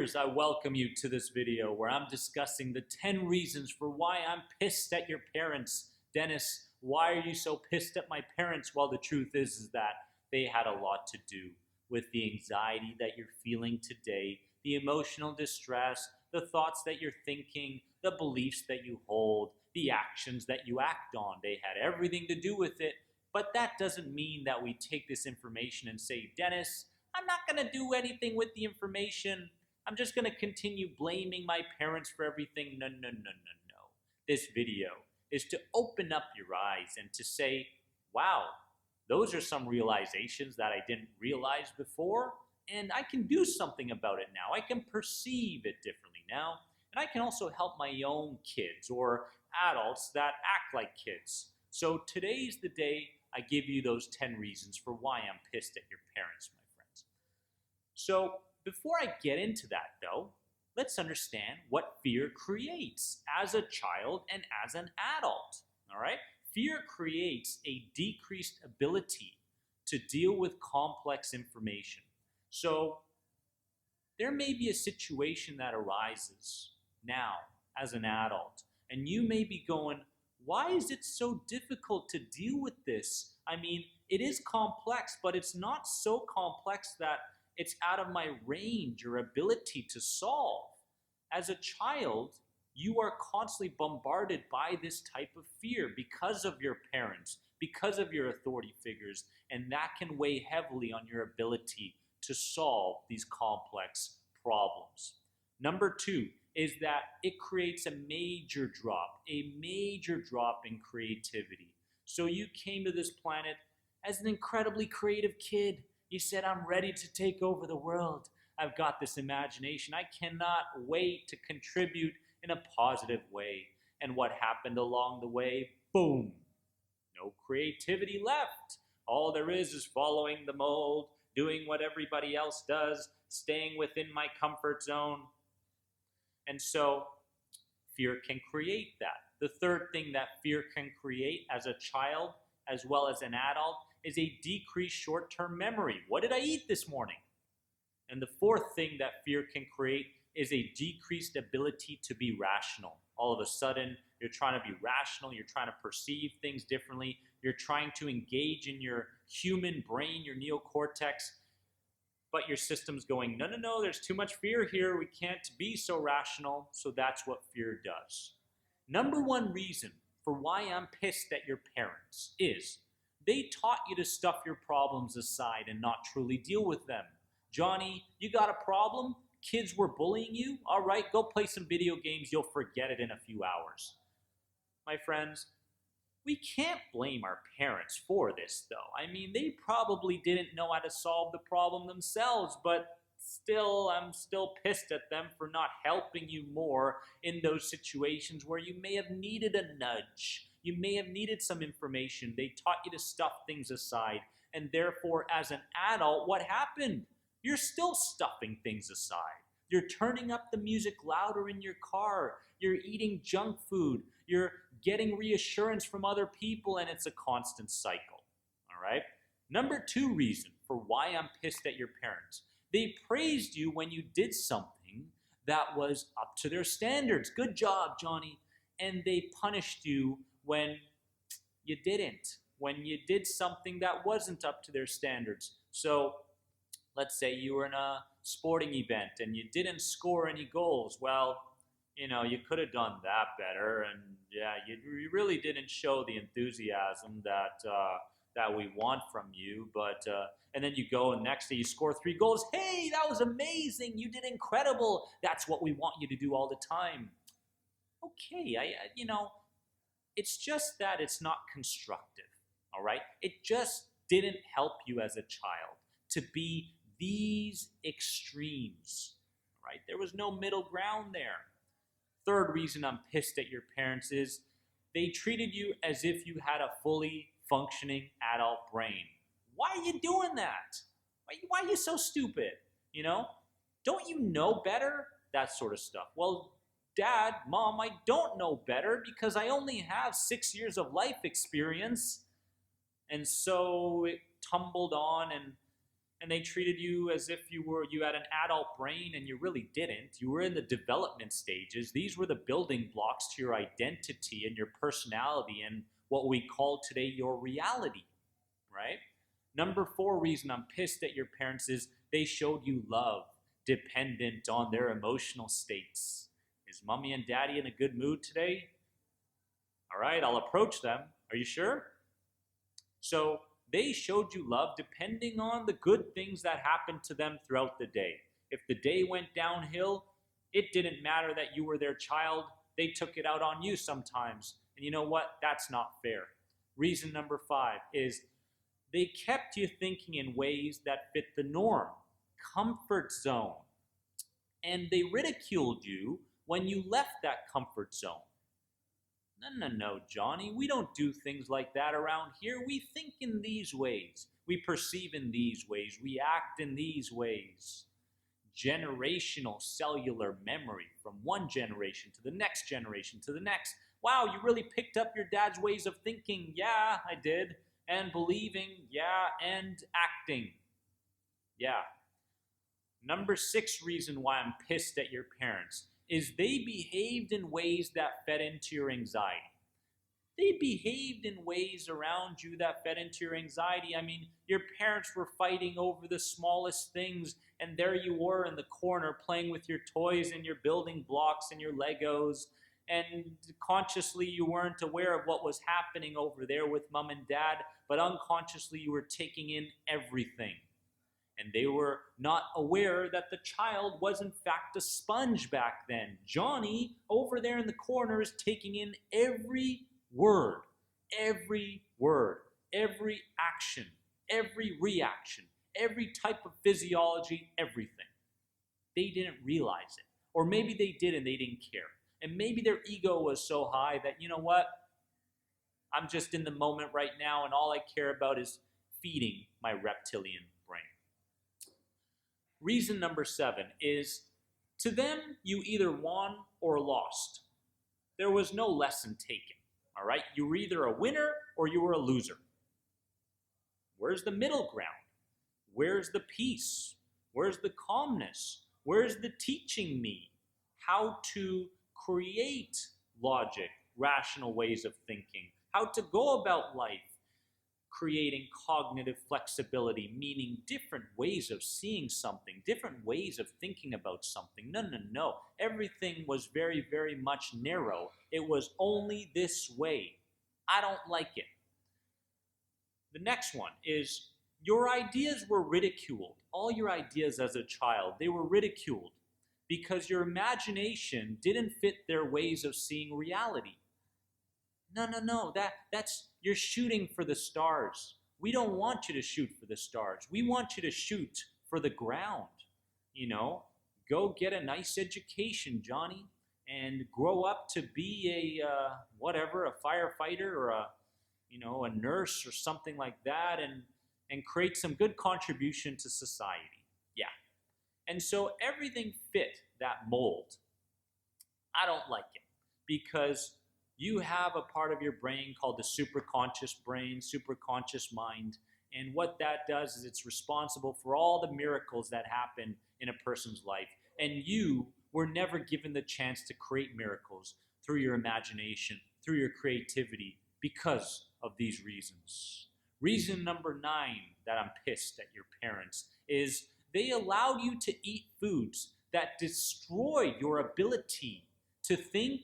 viewers, I welcome you to this video where I'm discussing the 10 reasons for why I'm pissed at your parents. Dennis, why are you so pissed at my parents? Well, the truth is that they had a lot to do with the anxiety that you're feeling today, the emotional distress, the thoughts that you're thinking, the beliefs that you hold, the actions that you act on. They had everything to do with it, but that doesn't mean that we take this information and say, Dennis, I'm not going to do anything with the information. I'm just going to continue blaming my parents for everything. No, no, no, no, no. This video is to open up your eyes and to say, wow, those are some realizations that I didn't realize before, and I can do something about it now. I can perceive it differently now, and I can also help my own kids or adults that act like kids. So today's the day I give you those 10 reasons for why I'm pissed at your parents, my friends. So before I get into that, though, let's understand what fear creates as a child and as an adult, all right? Fear creates a decreased ability to deal with complex information. So there may be a situation that arises now as an adult, and you may be going, why is it so difficult to deal with this? I mean, it is complex, but it's not so complex that it's out of my range or ability to solve. As a child, you are constantly bombarded by this type of fear because of your parents, because of your authority figures, and that can weigh heavily on your ability to solve these complex problems. Number two is that it creates a major drop in creativity. So you came to this planet as an incredibly creative kid. You said, I'm ready to take over the world. I've got this imagination. I cannot wait to contribute in a positive way. And what happened along the way? Boom. No creativity left. All there is following the mold, doing what everybody else does, staying within my comfort zone. And so fear can create that. The third thing that fear can create as a child as well as an adult is a decreased short-term memory. What did I eat this morning? And the fourth thing that fear can create is a decreased ability to be rational. All of a sudden, you're trying to be rational, you're trying to perceive things differently, you're trying to engage in your human brain, your neocortex, but your system's going, no, no, no, there's too much fear here, we can't be so rational, so that's what fear does. Number one reason for why I'm pissed at your parents is they taught you to stuff your problems aside and not truly deal with them. Johnny, you got a problem? Kids were bullying you? All right, go play some video games. You'll forget it in a few hours. My friends, we can't blame our parents for this, though. I mean, they probably didn't know how to solve the problem themselves, but still, I'm still pissed at them for not helping you more in those situations where you may have needed a nudge. You may have needed some information. They taught you to stuff things aside. And therefore, as an adult, what happened? You're still stuffing things aside. You're turning up the music louder in your car. You're eating junk food. You're getting reassurance from other people, and it's a constant cycle. All right? Number two reason for why I'm pissed at your parents. They praised you when you did something that was up to their standards. Good job, Johnny. And they punished you when you didn't, when you did something that wasn't up to their standards. So let's say you were in a sporting event and you didn't score any goals. Well, you know, you could have done that better, and yeah, you really didn't show the enthusiasm that we want from you. But and then you go and next day you score 3 goals. Hey, that was amazing! You did incredible. That's what we want you to do all the time. Okay, you know, it's just that it's not constructive. All right, it just didn't help you as a child to be these extremes. All right, there was no middle ground there. Third reason I'm pissed at your parents is they treated you as if you had a fully functioning adult brain. Why are you doing that? Why are you so stupid? You know, don't you know better? That sort of stuff. Well, Dad, Mom, I don't know better because I only have 6 years of life experience. And so it tumbled on, and they treated you as if you had an adult brain, and you really didn't. You were in the development stages. These were the building blocks to your identity and your personality and what we call today your reality, right? Number 4 reason I'm pissed at your parents is they showed you love dependent on their emotional states. Is mommy and daddy in a good mood today? All right, I'll approach them. Are you sure? So they showed you love depending on the good things that happened to them throughout the day. If the day went downhill, it didn't matter that you were their child. They took it out on you sometimes. And you know what? That's not fair. Reason number 5 is they kept you thinking in ways that fit the norm, comfort zone. And they ridiculed you when you left that comfort zone. No, Johnny, we don't do things like that around here. We think in these ways. We perceive in these ways. We act in these ways. Generational cellular memory from one generation to the next generation to the next. Wow, you really picked up your dad's ways of thinking. Yeah, I did. And believing. Yeah, and acting. Yeah. Number 6 reason why I'm pissed at your parents is they behaved in ways that fed into your anxiety. They behaved in ways around you that fed into your anxiety. I mean, your parents were fighting over the smallest things, and there you were in the corner playing with your toys and your building blocks and your Legos, and consciously you weren't aware of what was happening over there with mom and dad, but unconsciously you were taking in everything. And they were not aware that the child was in fact a sponge back then. Johnny, over there in the corner, is taking in every word, every action, every reaction, every type of physiology, everything. They didn't realize it. Or maybe they did and they didn't care. And maybe their ego was so high that, you know what, I'm just in the moment right now and all I care about is feeding my reptilian brain. Reason number 7 is, to them, you either won or lost. There was no lesson taken, all right? You were either a winner or you were a loser. Where's the middle ground? Where's the peace? Where's the calmness? Where's the teaching me how to create logic, rational ways of thinking, how to go about life, creating cognitive flexibility, meaning different ways of seeing something, different ways of thinking about something. No. Everything was very, very much narrow. It was only this way. I don't like it. The next one is your ideas were ridiculed. All your ideas as a child, they were ridiculed because your imagination didn't fit their ways of seeing reality. No. That's you're shooting for the stars. We don't want you to shoot for the stars. We want you to shoot for the ground. Go get a nice education, Johnny, and grow up to be a firefighter or a nurse or something like that, and create some good contribution to society. Yeah. And so everything fit that mold. I don't like it because you have a part of your brain called the superconscious brain, superconscious mind. And what that does is it's responsible for all the miracles that happen in a person's life. And you were never given the chance to create miracles through your imagination, through your creativity, because of these reasons. Reason number 9 that I'm pissed at your parents is they allowed you to eat foods that destroyed your ability to think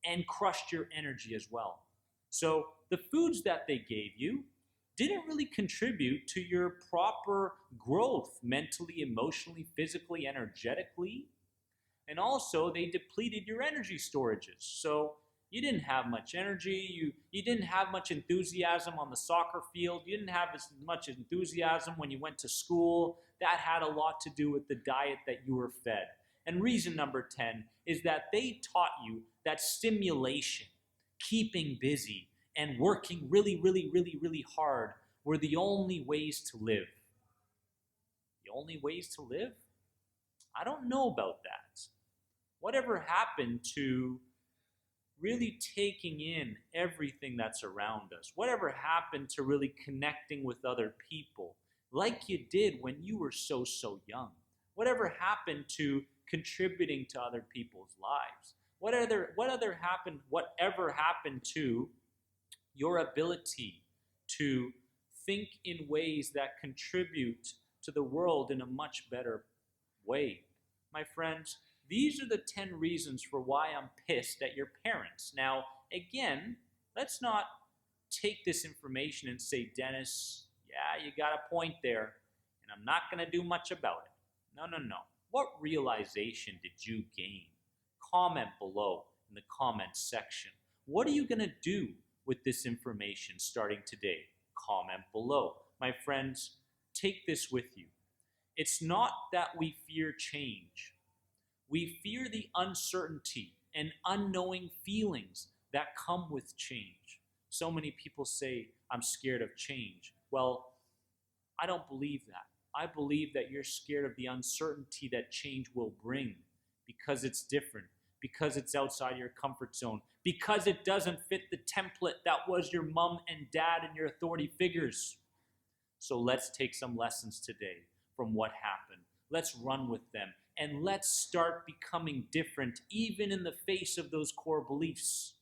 and crushed your energy as well. So the foods that they gave you didn't really contribute to your proper growth mentally, emotionally, physically, energetically. And also they depleted your energy storages. So you didn't have much energy, you didn't have much enthusiasm on the soccer field, you didn't have as much enthusiasm when you went to school. That had a lot to do with the diet that you were fed. And reason number 10 is that they taught you that stimulation, keeping busy, and working really hard were the only ways to live. The only ways to live? I don't know about that. Whatever happened to really taking in everything that's around us? Whatever happened to really connecting with other people, like you did when you were so young? Whatever happened to contributing to other people's lives? Whatever happened to your ability to think in ways that contribute to the world in a much better way? My friends, these are the 10 reasons for why I'm pissed at your parents. Now, again, let's not take this information and say, Dennis, yeah, you got a point there, and I'm not going to do much about it. No, no, no. What realization did you gain? Comment below in the comments section. What are you going to do with this information starting today? Comment below. My friends, take this with you. It's not that we fear change. We fear the uncertainty and unknowing feelings that come with change. So many people say, I'm scared of change. Well, I don't believe that. I believe that you're scared of the uncertainty that change will bring because it's different, because it's outside your comfort zone, because it doesn't fit the template that was your mom and dad and your authority figures. So let's take some lessons today from what happened. Let's run with them, and let's start becoming different even in the face of those core beliefs.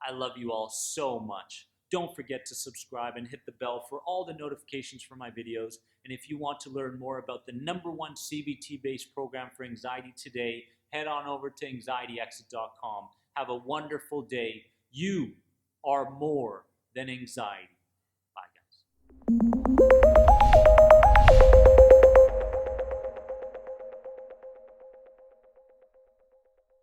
I love you all so much. Don't forget to subscribe and hit the bell for all the notifications for my videos. And if you want to learn more about the #1 CBT-based program for anxiety today, head on over to anxietyexit.com. Have a wonderful day. You are more than anxiety. Bye, guys.